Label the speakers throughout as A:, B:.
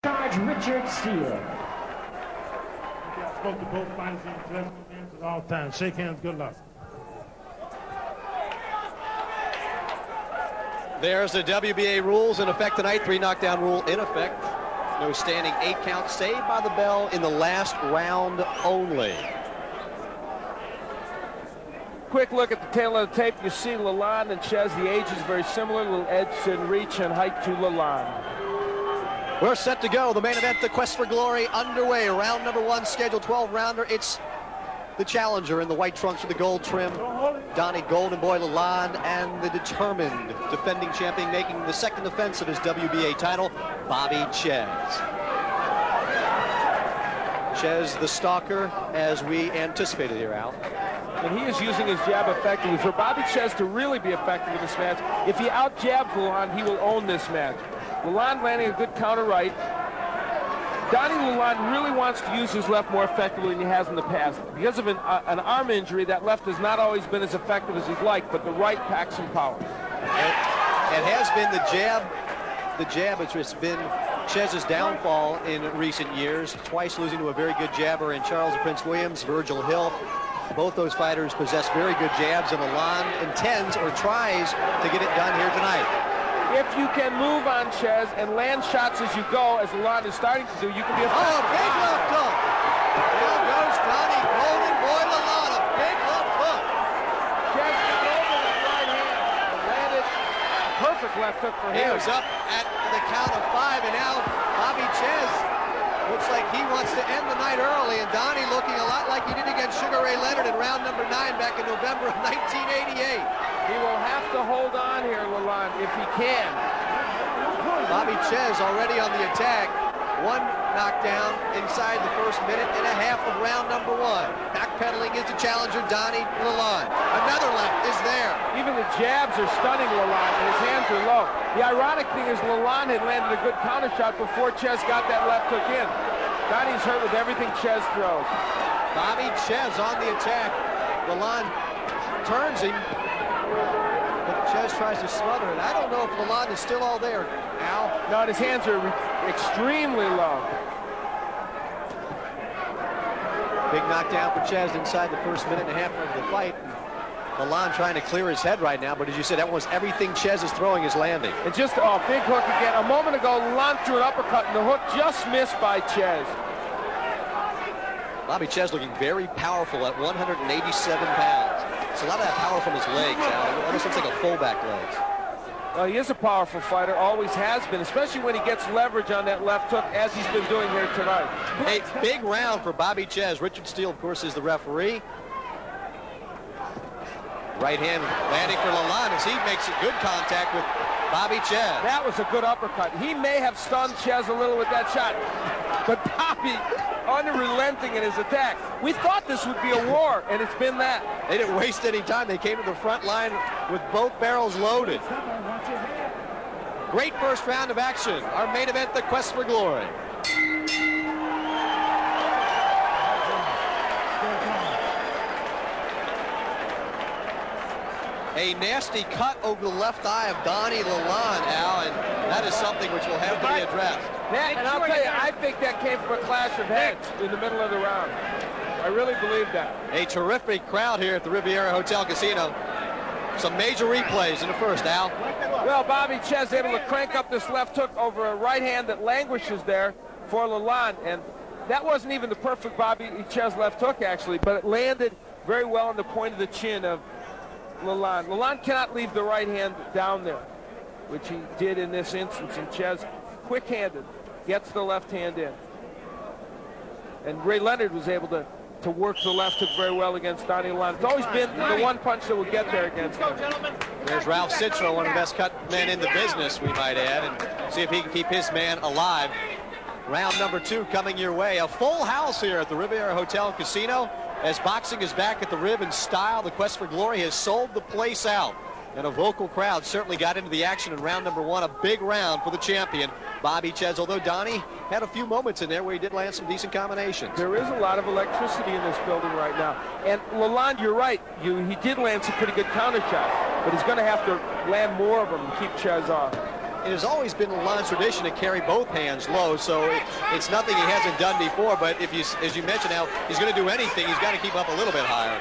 A: Charge Richard Steele.
B: I spoke to both fighters at all times. Shake hands, good luck.
C: There's the WBA rules in effect tonight. 3 knockdown rule in effect. No standing 8 count, saved by the bell in the last round only.
D: Quick look at the tail of the tape. You see Lalonde and Czyz. The age is very similar. A little edge and reach and height to Lalonde.
C: We're set to go. The main event, the Quest for Glory, underway. Round number 1, scheduled 12-rounder. It's the challenger in the white trunks with the gold trim, Donny Golden Boy Lalonde, and the determined defending champion making the second defense of his WBA title, Bobby Czyz. Czyz, the stalker, as we anticipated here, Al.
D: And he is using his jab effectively. For Bobby Czyz to really be effective in this match, if he out-jabs Lalonde, he will own this match. Lalonde landing a good counter right. Donny Lalonde really wants to use his left more effectively than he has in the past. Because of an arm injury, that left has not always been as effective as he'd like, but the right packs some power.
C: It has been the jab. The jab has just been Czyz's downfall in recent years, twice losing to a very good jabber in Charles the Prince Williams, Virgil Hill. Both those fighters possess very good jabs, and Lalonde intends or tries to get it done here tonight.
D: If you can move on Czyz and land shots as you go, as Lalonde is starting to do, you can be a...
C: Oh, big left hook! There goes Donny Golden Boy Lalonde, a big left hook.
D: Czyz got over with right hand and landed a perfect left hook for him.
C: He was up at the count of 5, and now Bobby Czyz looks like he wants to end the night early, and Donny looking a lot like he did against Sugar Ray Leonard in round number 9 back in November of 1988.
D: He will have to hold on here, Lalonde, if he can.
C: Bobby Czyz already on the attack. 1 knockdown inside the first minute and a half of round number 1. Backpedaling is the challenger, Donny Lalonde. Another left is there.
D: Even the jabs are stunning Lalonde, and his hands are low. The ironic thing is Lalonde had landed a good counter shot before Czyz got that left hook in. Donny's hurt with everything Czyz throws.
C: Bobby Czyz on the attack. Lalonde turns him. But Czyz tries to smother it. I don't know if Lalonde is still all there, Al.
D: No, and his hands are extremely low.
C: Big knockdown for Czyz inside the first minute and a half of the fight. Lalonde trying to clear his head right now, but as you said, almost everything Czyz is throwing is landing.
D: And just a big hook again. A moment ago, Lalonde threw an uppercut, and the hook just missed by Czyz.
C: Bobby Czyz looking very powerful at 187 pounds. It's a lot of that power from his legs, Al. It almost looks like a fullback legs.
D: Well, he is a powerful fighter, always has been, especially when he gets leverage on that left hook, as he's been doing here tonight.
C: A big round for Bobby Czyz. Richard Steele, of course, is the referee. Right hand landing for Lalonde as he makes a good contact with Bobby Czyz.
D: That was a good uppercut. He may have stunned Czyz a little with that shot, but Bobby unrelenting in his attack. We thought this would be a war, and it's been that.
C: They didn't waste any time. They came to the front line with both barrels loaded. Great first round of action. Our main event, the Quest for Glory. A nasty cut over the left eye of Donny Lalonde, Al, and that is something which will have to be addressed.
D: And I'll tell you, I think that came from a clash of heads in the middle of the round. I really believe that. A
C: terrific crowd here at the Riviera Hotel Casino. Some major replays in the first, Al.
D: Well, Bobby Czyz able to crank up this left hook over a right hand that languishes there for Lalonde, and that wasn't even the perfect Bobby Czyz left hook, actually, but it landed very well on the point of the chin of Lalonde. Lalonde cannot leave the right hand down there, which he did in this instance, and Czyz, quick-handed, gets the left hand in. And Ray Leonard was able to work the left hook very well against Donny Lalonde. It's always been the one punch that will get there against him.
C: There's Ralph Citro, one of the best cut men in the business, we might add, and see if he can keep his man alive. Round number 2 coming your way. A full house here at the Riviera Hotel Casino. As boxing is back at the Rib in style, the Quest for Glory has sold the place out. And a vocal crowd certainly got into the action in round number 1. A big round for the champion, Bobby Czyz, although Donny had a few moments in there where he did land some decent combinations.
D: There is a lot of electricity in this building right now. And Lalonde, you're right. He did land some pretty good counter shots, but he's going to have to land more of them and keep Czyz off.
C: it has always been Lalonde's tradition to carry both hands low, so it's nothing he hasn't done before. But if you, as you mentioned, now he's going to do anything, he's got to keep up a little bit higher.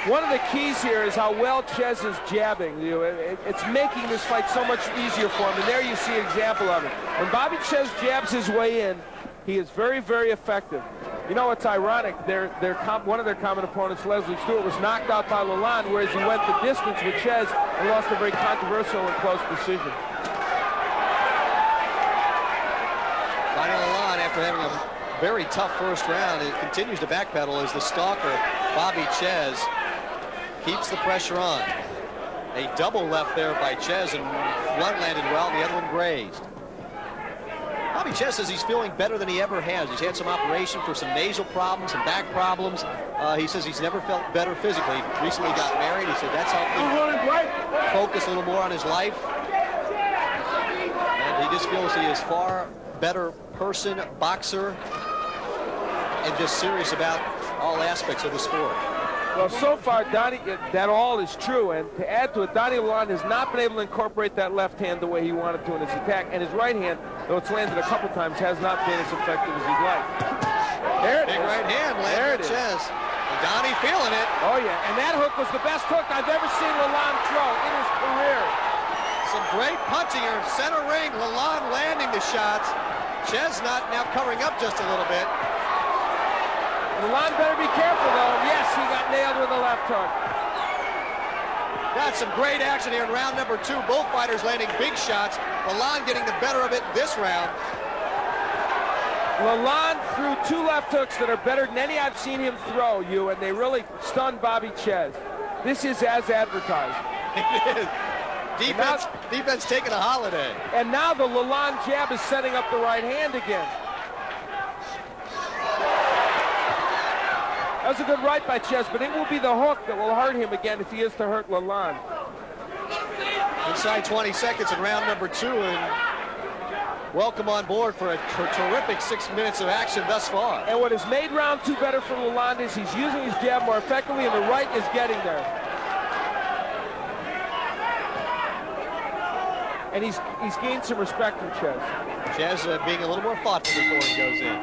D: One of the keys here is how well Czyz is jabbing. It's making this fight so much easier for him, and there you see an example of it. When Bobby Czyz jabs his way in, he is very, very effective. You know, it's ironic. One of their common opponents, Leslie Stewart, was knocked out by Lalonde, whereas he went the distance with Czyz and lost a very controversial and close decision.
C: Donny Lalonde, after having a very tough first round, it continues to backpedal as the stalker, Bobby Czyz, keeps the pressure on. A double left there by Czyz, and one landed well, the other one grazed. Bobby Czyz says he's feeling better than he ever has. He's had some operation for some nasal problems and back problems. He says he's never felt better physically. Recently got married. He said that's helped him focus a little more on his life. And he just feels he is far better person, boxer, and just serious about all aspects of the sport.
D: Well, so far, Donny, that all is true, and to add to it, Donny Lalonde has not been able to incorporate that left hand the way he wanted to in his attack, and his right hand, though it's landed a couple times, has not been as effective as he'd like. There it is.
C: Big right hand landed Czyz. And Donny feeling it.
D: Oh, yeah, and that hook was the best hook I've ever seen Lalonde throw in his career.
C: Some great punching here in center ring. Lalonde landing the shots. Czyz now covering up just a little bit.
D: Lalonde better be careful, though. Yes, he got nailed with a left hook.
C: Got some great action here in round number 2. Both fighters landing big shots. Lalonde getting the better of it this round.
D: Lalonde threw 2 left hooks that are better than any I've seen him throw, and they really stunned Bobby Czyz. This is as advertised.
C: It is. Defense taking a holiday.
D: And now the Lalonde jab is setting up the right hand again. That was a good right by Czyz, but it will be the hook that will hurt him again if he is to hurt Lalonde.
C: Inside 20 seconds in round number 2, and welcome on board for a terrific 6 minutes of action thus far.
D: And what has made round 2 better for Lalonde is he's using his jab more effectively, and the right is getting there. And he's gained some respect from Czyz.
C: Czyz being a little more thoughtful before he goes in.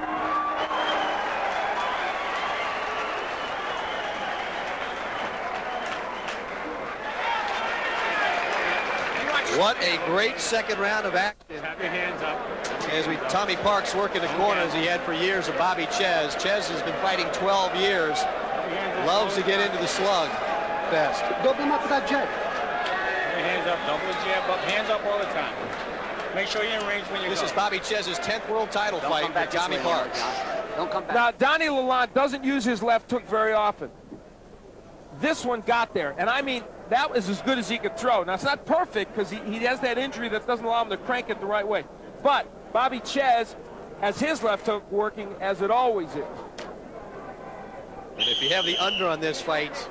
C: What a great second round of action.
A: Have your hands up.
C: As Tommy Parks working the corner as he had for years of Bobby Czyz. Czyz has been fighting 12 years. Loves to get into the slug fest.
A: Double him up with that jab. Hands up, double the jab up, hands up all the time. Make sure you're in range when you go.
C: This is Bobby Czyz's 10th world title fight with Tommy Parks.
A: Don't come back.
D: Now, Donny Lalonde doesn't use his left hook very often. This one got there, and I mean, that was as good as he could throw. Now, it's not perfect because he has that injury that doesn't allow him to crank it the right way. But Bobby Czyz has his left hook working as it always is.
C: And if you have the under on this fight,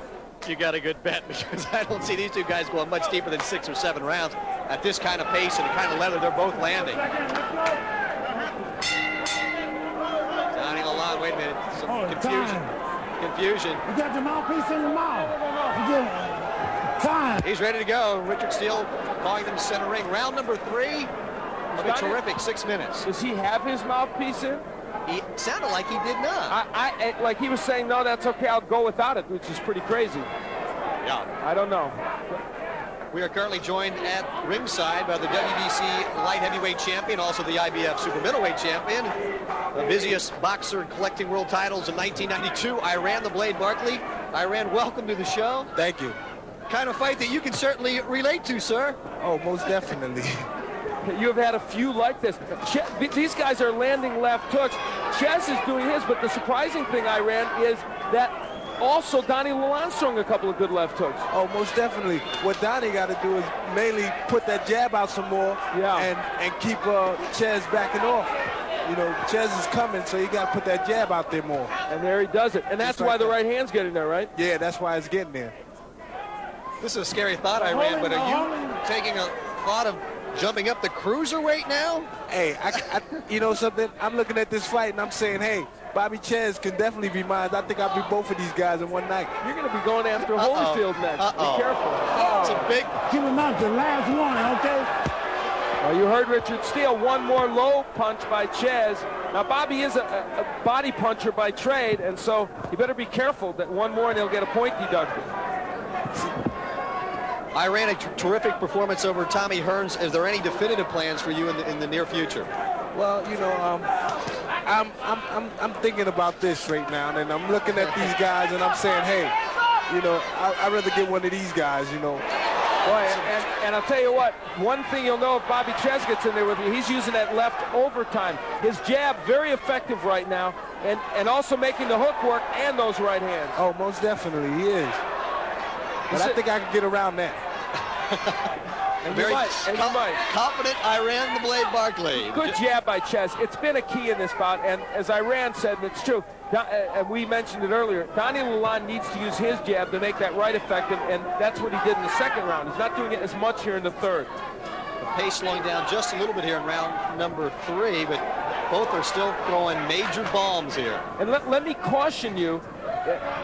C: you got a good bet, because I don't see these two guys going much deeper than 6 or 7 rounds at this kind of pace and the kind of leather they're both landing. Donny Lalonde, wait a minute, some confusion.
B: You got your mouthpiece in your mouth. Time.
C: He's ready to go. Richard Steele calling them center ring. Round number 3 of a terrific 6 minutes.
D: Does he have his mouthpiece in?
C: He sounded like he did not.
D: Like he was saying, no, that's okay, I'll go without it, which is pretty crazy.
C: Yeah.
D: I don't know.
C: We are currently joined at ringside by the WBC light heavyweight champion, also the IBF super middleweight champion, the busiest boxer collecting world titles in 1992, Iran the Blade Barkley. Iran, welcome to the show.
E: Thank you.
C: Kind of fight that you can certainly relate to, sir.
E: Oh, most definitely.
D: You have had a few like this. These guys are landing left hooks. Czyz is doing his, but the surprising thing, Iran, is that also Donny Lalonde's throwing a couple of good left hooks.
E: Oh, most definitely. What Donny got to do is mainly put that jab out some more, and keep Czyz backing off. You know, Czyz is coming, so you got to put that jab out there more.
D: And there he does it. And that's why the right hand's getting there, right?
E: Yeah, that's why it's getting there.
C: This is a scary thought, Iran, but are you taking a thought of jumping up the cruiserweight now?
E: Hey, you know something? I'm looking at this fight and I'm saying, hey, Bobby Czyz can definitely be mine. I think I'll be both of these guys in one night.
D: You're going to be going after Holyfield next. Be careful.
C: It's a big...
B: Keep him out, the last one, okay?
D: Well, you heard Richard Steele. One more low punch by Czyz. Now, Bobby is a body puncher by trade, and so you better be careful that one more and he'll get a point deducted.
C: Iran, a terrific performance over Tommy Hearns. Is there any definitive plans for you in the near future?
E: Well, you know, I'm thinking about this right now, and I'm looking at these guys, and I'm saying, hey, you know, I'd rather get one of these guys, you know.
D: Boy, and I'll tell you what, one thing you'll know if Bobby Czyz gets in there with you, he's using that left overtime. His jab, very effective right now, and also making the hook work and those right hands.
E: Oh, most definitely, he is. But I think I can get around that.
D: And
C: Very
D: you might.
C: confident Iran the Blade Barkley.
D: Good jab by Czyz. It's been a key in this bout, and as Iran said, and it's true, and we mentioned it earlier, Donny Lalonde needs to use his jab to make that right effective, and that's what he did in the second round. He's not doing it as much here in the third.
C: The pace slowing down just a little bit here in round number 3, but both are still throwing major bombs here.
D: And let me caution you,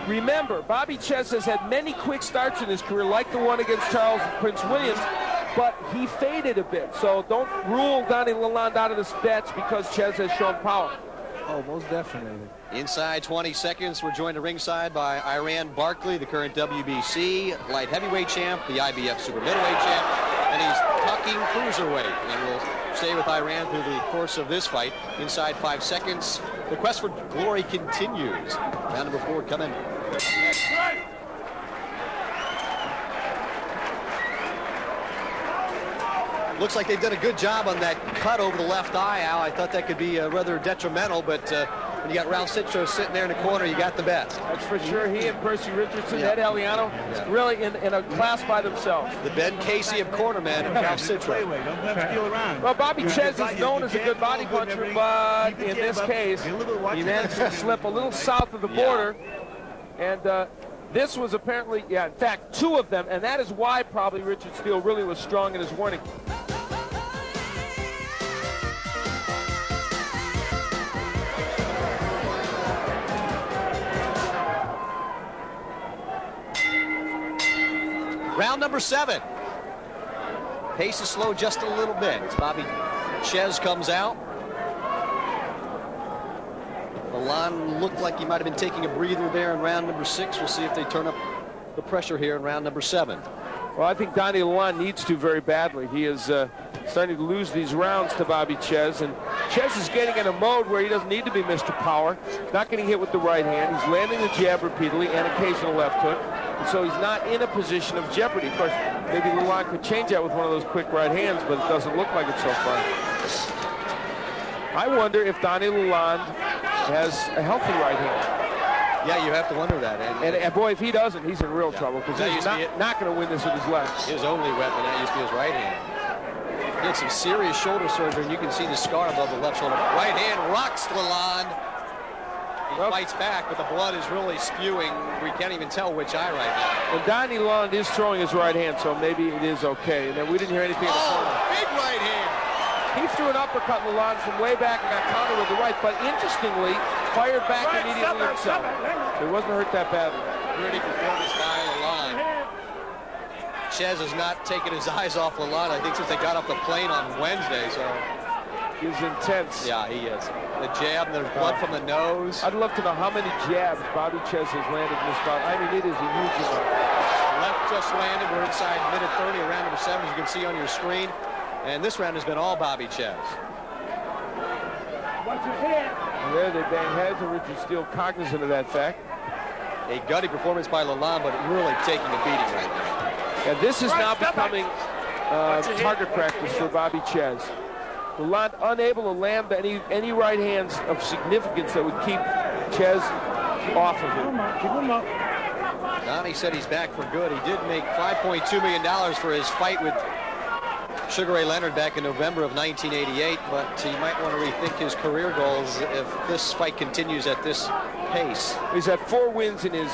D: remember, Bobby Czyz has had many quick starts in his career, like the one against Charles Prince Williams, but he faded a bit. So don't rule Donny Lalonde out of this match because Czyz has shown power.
E: Oh, most definitely.
C: Inside 20 seconds, we're joined at ringside by Iran Barkley, the current WBC light heavyweight champ, the IBF super middleweight champ, and he's tucking cruiserweight. And we'll stay with Iran through the course of this fight. Inside 5 seconds, the quest for glory continues. Round number 4 coming. Looks like they've done a good job on that cut over the left eye, Al. I thought that could be rather detrimental, but when you got Ralph Citro sitting there in the corner, you got the best.
D: That's for sure. He and Percy Richardson, Ed Eliano, really in a class by themselves.
C: The Ben Casey of cornermen and Ralph Citro.
D: Well, Bobby Czyz is known as a good body puncher, but in this case, he managed to slip a little south of the border, and this was apparently, in fact, 2 of them, and that is why probably Richard Steele really was strong in his warning.
C: Round number 7. Pace is slow just a little bit. As Bobby Czyz comes out. Lalonde looked like he might have been taking a breather there in round number 6. We'll see if they turn up the pressure here in round number 7.
D: Well, I think Donny Lalonde needs to very badly. He is starting to lose these rounds to Bobby Czyz, and Czyz is getting in a mode where he doesn't need to be Mr. Power. He's not getting hit with the right hand. He's landing the jab repeatedly and occasional left hook. And so he's not in a position of jeopardy. Of course, maybe Lalonde could change that with one of those quick right hands, but it doesn't look like it so far. I wonder if Donny Lalonde has a healthy right hand.
C: Yeah, you have to wonder that.
D: And boy, if he doesn't, he's in real trouble because he's not going to win this with his left.
C: His only weapon, that used to be his right hand. He had some serious shoulder surgery, and you can see the scar above the left shoulder. Right hand rocks Lalonde. He fights back, but the blood is really spewing. We can't even tell which eye right now.
D: And Donny Lalonde is throwing his right hand, so maybe it is okay. And then we didn't hear anything.
C: Big right hand.
D: He threw an uppercut Lalonde from way back and got countered with the right, but interestingly, fired back immediately himself. So he wasn't hurt that badly.
C: Pretty performance by Lalonde. Czyz has not taken his eyes off Lalonde, I think, since they got off the plane on Wednesday. So
D: he's intense.
C: Yeah, he is. The jab, there's blood from the nose.
D: I'd love to know how many jabs Bobby Czyz has landed in this bout. I mean, it is a huge amount.
C: Left just landed. We're inside minute 30, round number 7, as you can see on your screen. And this round has been all Bobby Czyz.
D: Watch your head. And there they bang heads, and Richard Steele cognizant of that fact.
C: A gutty performance by Lalonde, but really taking a beating right now.
D: Yeah, this is now becoming target practice for Bobby Czyz. Lalonde unable to land any right hands of significance that would keep Czyz off of him.
B: Keep him up.
C: Donnie said he's back for good. He did make $5.2 million for his fight with Sugar Ray Leonard back in November of 1988, but he might want to rethink his career goals if this fight continues at this pace.
D: He's had 4 wins in his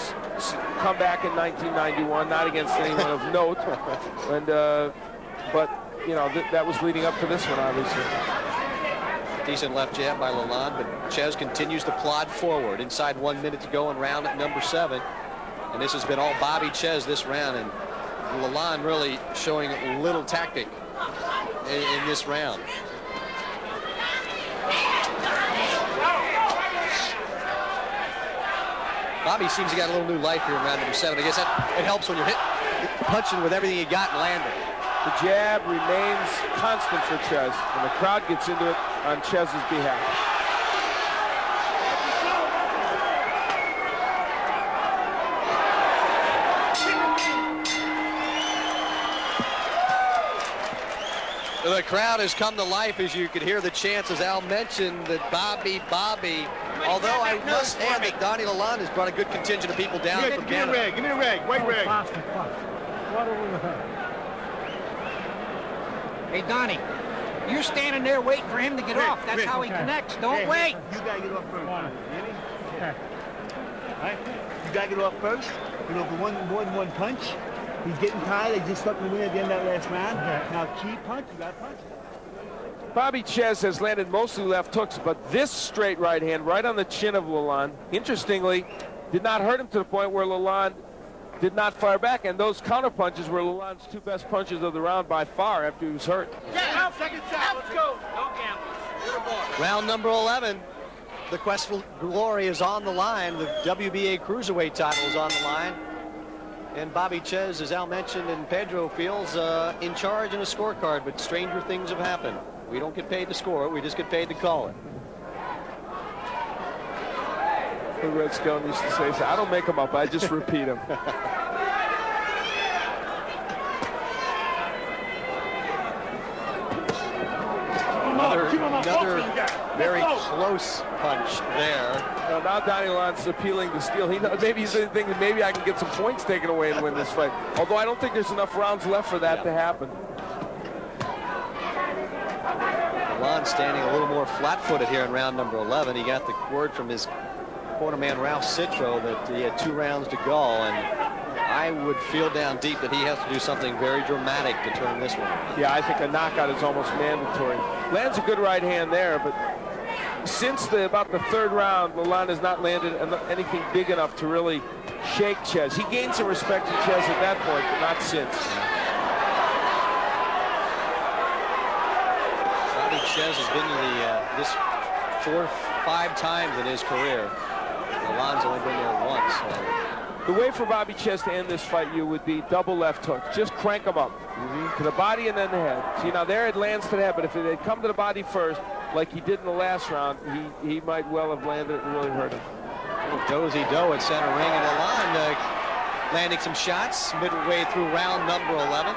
D: comeback in 1991, not against anyone of note, and but you know that was leading up to this one, obviously.
C: Decent left jab by Lalonde, but Czyz continues to plod forward. Inside 1 minute to go in round number 7, and this has been all Bobby Czyz this round, and Lalonde really showing little tactic. in this round. Bobby seems to got a little new life here in round number 7. I guess that it helps when you're punching with everything you got and landing.
D: The jab remains constant for Czyz, and the crowd gets into it on Czyz's behalf.
C: The crowd has come to life, as you could hear the chants, as Al mentioned, that Bobby. Although I must add that Donny Lalonde has brought a good contingent of people down from Canada.
A: Give me the rag, white rag.
F: Hey, Donny, you're standing there waiting for him to get off. That's how he connects. Don't wait.
A: You gotta get off first. Right? You gotta get off first. You know, for more than one punch. He's getting tired. He just stuck in the win at the end of that last round. Now, key punch. You gotta punch.
D: Bobby Czyz has landed mostly left hooks, but this straight right hand right on the chin of Lalonde, interestingly, did not hurt him to the point where Lalonde did not fire back, and those counter punches were Lalonde's 2 best punches of the round by far after he was hurt.
A: Yeah, second time. Let's go. No gamblers.
C: Round number 11. The quest for glory is on the line. The WBA Cruiserweight title is on the line. And Bobby Czyz, as Al mentioned, and Pedro feels in charge in a scorecard, but stranger things have happened. We don't get paid to score it, we just get paid to call it.
D: The Redstone used to say, I don't make them up, I just repeat them.
C: Another very close punch there.
D: Now Donny Lalonde's appealing to steal. He knows, maybe he's thinking maybe I can get some points taken away and win this fight. Although I don't think there's enough rounds left for that to happen.
C: Lalonde standing a little more flat-footed here in round number 11. He got the word from his cornerman Ralph Citro that he had 2 rounds to go, and I would feel down deep that he has to do something very dramatic to turn this one around.
D: Yeah, I think a knockout is almost mandatory. Lands a good right hand there, but since about the 3rd round, Lalonde has not landed anything big enough to really shake Czyz. He gained some respect from Czyz at that point, but not since.
C: Bobby Czyz has been to this 4 or 5 times in his career. Lalonde's only been there once. So.
D: The way for Bobby Czyz to end this fight, would be double left hook. Just crank him up to the body and then the head. See, now there it lands to the head, but if it had come to the body first, like he did in the last round, he might well have landed and really hurt him.
C: Dozy-do at center ring, and Lalonde landing some shots midway through round number 11.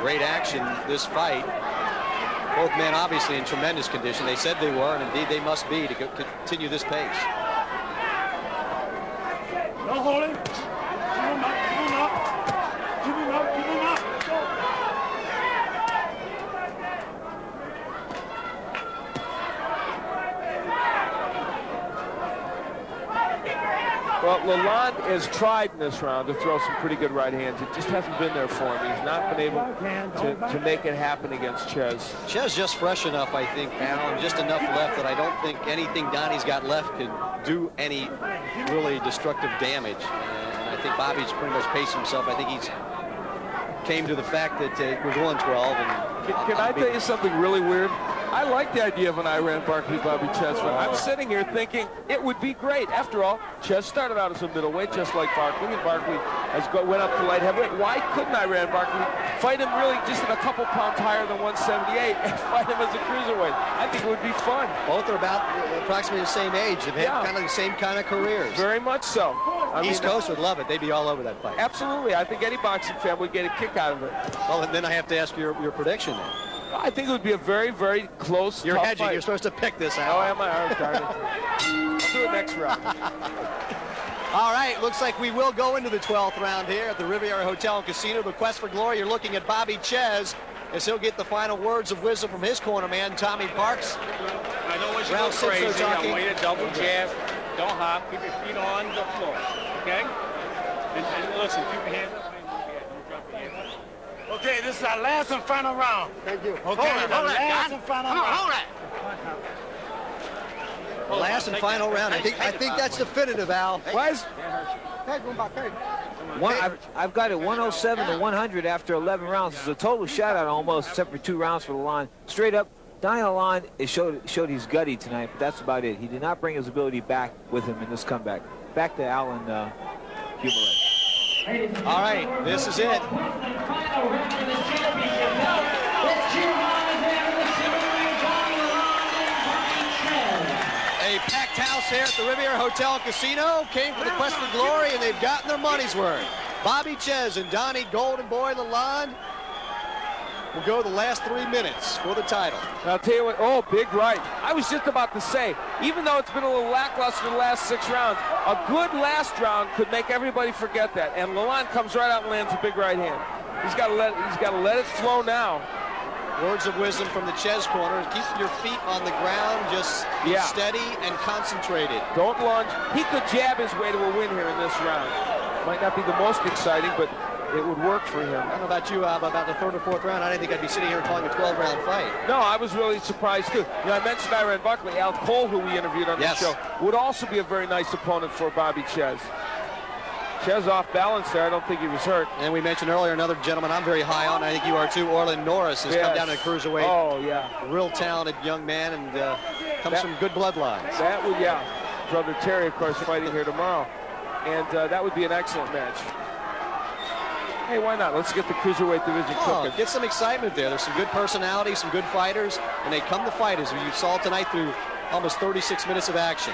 C: Great action this fight. Both men obviously in tremendous condition. They said they were, and indeed they must be to continue this pace.
B: No holding. Keep him up. Keep him up. Keep him up. Keep him up.
D: Well, Lalonde has tried in this round to throw some pretty good right hands. It just hasn't been there for him. He's not been able to make it happen against Czyz.
C: Czyz just fresh enough, I think, Al, and just enough left that I don't think anything Donny's got left could do any really destructive damage. And I think Bobby's pretty much paced himself. I think he's came to the fact that we're going 12. And
D: can I tell you something really weird? I like the idea of an Iran Barkley-Bobby Czyz fight. I'm sitting here thinking it would be great. After all, Czyz started out as a middleweight, just like Barkley, and Barkley went up to light heavyweight. Why couldn't Iran Barkley fight him really just a couple pounds higher than 178 and fight him as a cruiserweight? I think it would be fun.
C: Both are about approximately the same age. They've had kind of the same kind of careers.
D: Very much so.
C: East Coast would love it. They'd be all over that fight.
D: Absolutely. I think any boxing fan would get a kick out of it.
C: Well, and then I have to ask your prediction then.
D: I think it would be a very, very close,
C: You're hedging.
D: Fight.
C: You're supposed to pick this out.
D: Oh, am I? Oh, darn it. I'll do it next round.
C: All right, looks like we will go into the 12th round here at the Riviera Hotel and Casino. The quest for glory, you're looking at Bobby Czyz as he'll get the final words of wisdom from his corner man, Tommy Parks.
A: I know when you go crazy, I want you to double jab. Don't hop. Keep your feet on the floor, okay? And listen, keep your hands up. Don't drop your hands up.
B: Okay, this is our last and final round.
A: Thank you.
B: Okay, last and final round.
A: Hold it.
C: Last and final round. I think that's definitive, Al.
D: Why is...
A: Hey, going back, hey.
G: I've got it 107 to 100 after 11 rounds. It's a total shutout almost, except for 2 rounds for Lalonde. Straight up, Donny Lalonde showed he's gutty tonight, but that's about it. He did not bring his ability back with him in this comeback. Back to Alan Huberley.
C: All right, this is it. A packed house here at the Riviera Hotel Casino. Came for the quest for glory, and they've gotten their money's worth. Bobby Czyz and Donny Golden Boy Lalonde will go the last 3 minutes for the title.
D: I'll tell you what, oh, big right. I was just about to say, even though it's been a little lackluster the last 6 rounds, a good last round could make everybody forget that. And Lalonde comes right out and lands a big right hand. He's got to let it flow now.
C: Words of wisdom from the Czyz corner. Keep your feet on the ground, just be steady and concentrated.
D: Don't lunge. He could jab his way to a win here in this round. Might not be the most exciting, but it would work for him.
C: I don't know about you, Ab, about the 3rd or 4th round. I didn't think I'd be sitting here calling a 12-round fight.
D: No, I was really surprised, too. You know, I mentioned Iran Buckley. Al Cole, who we interviewed on the show, would also be a very nice opponent for Bobby Czyz. Czyz off balance there. I don't think he was hurt.
C: And we mentioned earlier another gentleman I'm very high on. I think you are, too. Orlin Norris has come down to cruiserweight.
D: Oh, yeah.
C: Real talented young man, and comes from good bloodlines.
D: That would, Brother Terry, of course, fighting here tomorrow. And that would be an excellent match. Hey, why not? Let's get the cruiserweight division cooking.
C: Get some excitement there. There's some good personalities, some good fighters, and they come to fight, as you saw tonight through almost 36 minutes of action.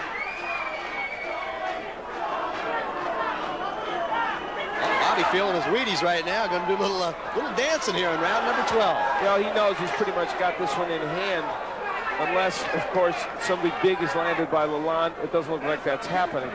C: Bobby feeling his Wheaties right now. Going to do a little dancing here in round number 12.
D: Well, he knows he's pretty much got this one in hand, unless, of course, somebody big is landed by Lalonde. It doesn't look like that's happening.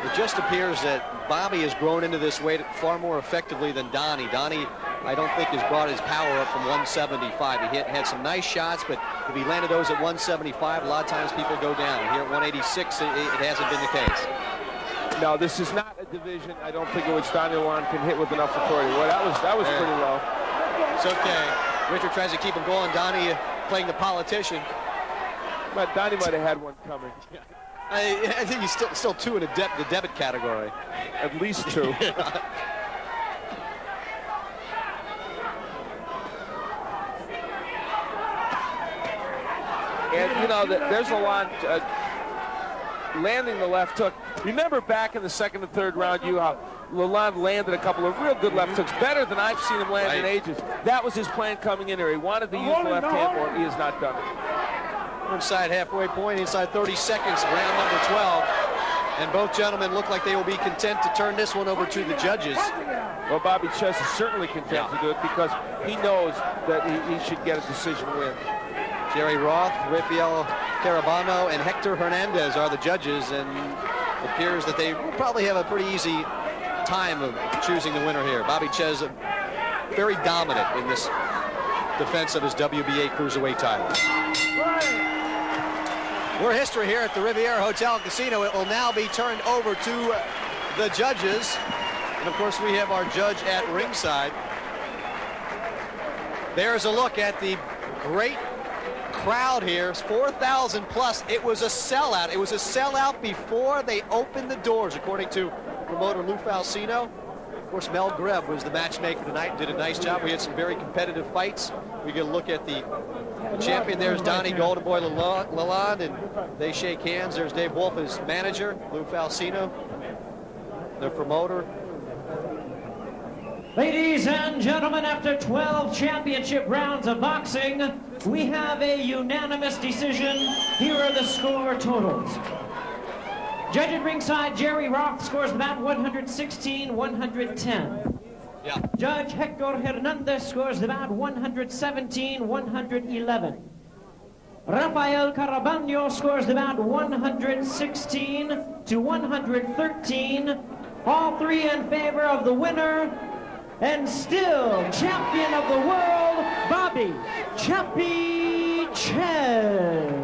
C: It just appears that Bobby has grown into this weight far more effectively than Donny. Donny, I don't think, has brought his power up from 175. He had some nice shots, but if he landed those at 175, a lot of times people go down. Here at 186, it hasn't been the case.
D: No, this is not a division, I don't think, in which Donny Lalonde can hit with enough authority. Well, that was pretty low.
C: It's okay. Richard tries to keep him going. Donny playing the politician.
D: But Donny might have had one coming.
C: I think he's still 2 in the debit category.
D: At least 2. And, you know, there's a lot landing the left hook. Remember back in the 2nd and 3rd round, Lalonde landed a couple of real good left hooks, better than I've seen him land in ages. That was his plan coming in here. He wanted to use the left hand more. He has not done it.
C: Inside halfway point, inside 30 seconds, round number 12. And both gentlemen look like they will be content to turn this one over to the judges.
D: Well, Bobby Czyz is certainly content to do it because he knows that he should get a decision win.
C: Jerry Roth, Rafael Carabano, and Hector Hernandez are the judges, and it appears that they will probably have a pretty easy time of choosing the winner here. Bobby Czyz, very dominant in this defense of his WBA cruiserweight title. We're history here at the Riviera Hotel and Casino. It will now be turned over to the judges. And of course, we have our judge at ringside. There's a look at the great crowd here. It's 4,000 plus. It was a sellout. It was a sellout before they opened the doors, according to promoter Lou Falsino. Of course, Mel Greb was the matchmaker tonight and did a nice job. We had some very competitive fights. We get a look at the champion. There's Donny Golden Boy Lalonde, and they shake hands. There's Dave Wolf, his manager, Lou Falsino, the promoter.
H: Ladies and gentlemen, after 12 championship rounds of boxing, we have a unanimous decision. Here are the score totals. Judge at ringside, Jerry Roth, scores the bout 116-110.
C: Yeah.
H: Judge Hector Hernandez scores the bout 117-111. Rafael Carabano scores the bout 116-113. All 3 in favor of the winner, and still champion of the world, Bobby "Chappie" Czyz.